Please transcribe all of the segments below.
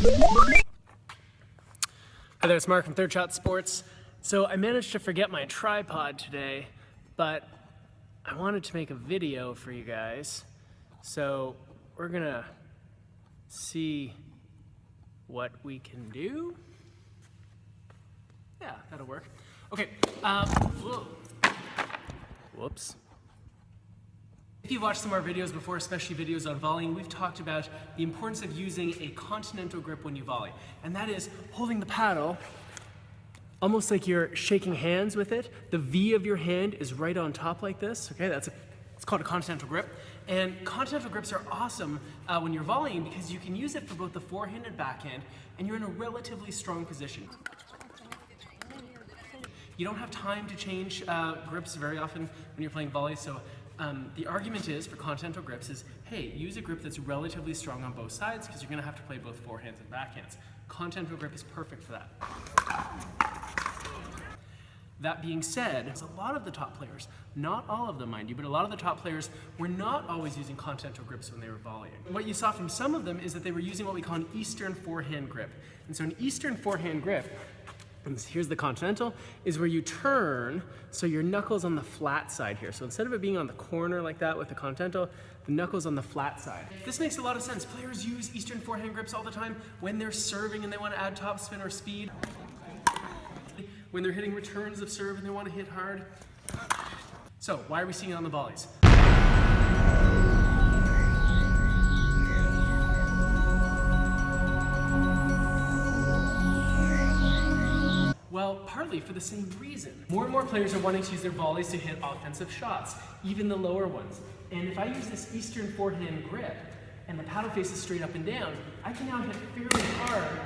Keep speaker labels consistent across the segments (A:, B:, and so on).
A: Hi there, it's Mark from Third Shot Sports. So I managed to forget my tripod today, but I wanted to make a video for you guys. So we're gonna see what we can do. Yeah, that'll work. Okay, whoa. Whoops. If you've watched some of our videos before, especially videos on volleying, we've talked about the importance of using a continental grip when you volley. And that is holding the paddle almost like you're shaking hands with it. The V of your hand is right on top like this, okay? It's called a continental grip. And continental grips are awesome when you're volleying because you can use it for both the forehand and backhand, and you're in a relatively strong position. You don't have time to change grips very often when you're playing volley, so the argument is for continental grips is, hey, use a grip that's relatively strong on both sides because you're going to have to play both forehands and backhands. Continental grip is perfect for that. That being said, a lot of the top players, not all of them mind you, but a lot of the top players were not always using continental grips when they were volleying. What you saw from some of them is that they were using what we call an Eastern forehand grip. And so an Eastern forehand grip, and here's the continental, is where you turn so your knuckles on the flat side here. So instead of it being on the corner like that with the continental, the knuckles on the flat side. This makes a lot of sense. Players use Eastern forehand grips all the time when they're serving and they want to add topspin or speed. When they're hitting returns of serve and they want to hit hard. So why are we seeing it on the volleys? Well, partly for the same reason. More and more players are wanting to use their volleys to hit offensive shots, even the lower ones. And if I use this Eastern forehand grip and the paddle faces straight up and down, I can now hit fairly hard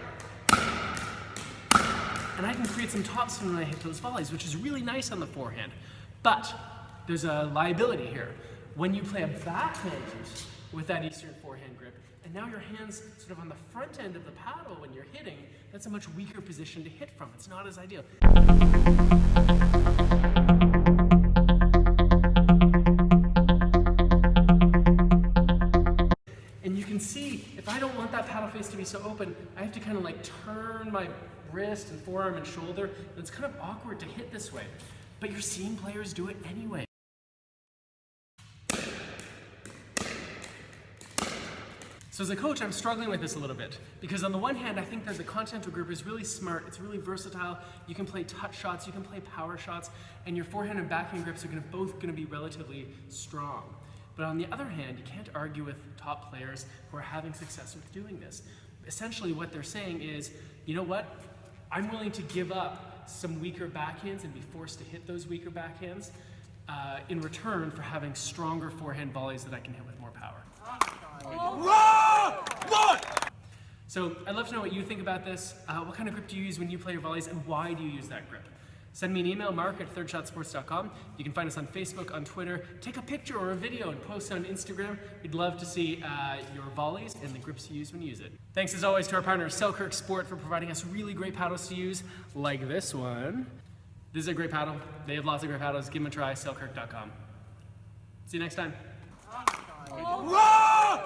A: and I can create some topspin when I hit those volleys, which is really nice on the forehand. But there's a liability here. When you play a backhand with that Eastern forehand grip, and now your hand's sort of on the front end of the paddle when you're hitting, that's a much weaker position to hit from. It's not as ideal. And you can see, if I don't want that paddle face to be so open, I have to kind of like turn my wrist and forearm and shoulder, and it's kind of awkward to hit this way. But you're seeing players do it anyway. So as a coach, I'm struggling with this a little bit because on the one hand, I think that the continental grip is really smart. It's really versatile. You can play touch shots, you can play power shots, and your forehand and backhand grips are both going to be relatively strong. But on the other hand, you can't argue with top players who are having success with doing this. Essentially what they're saying is, you know what? I'm willing to give up some weaker backhands and be forced to hit those weaker backhands in return for having stronger forehand volleys that I can hit with more power. So I'd love to know what you think about this. What kind of grip do you use when you play your volleys, and why do you use that grip? Send me an email, mark@thirdshotsports.com. You can find us on Facebook, on Twitter. Take a picture or a video and post on Instagram. We'd love to see your volleys and the grips you use when you use it. Thanks as always to our partner Selkirk Sport for providing us really great paddles to use, like this one. This is a great paddle. They have lots of great paddles. Give them a try, selkirk.com. See you next time. Run!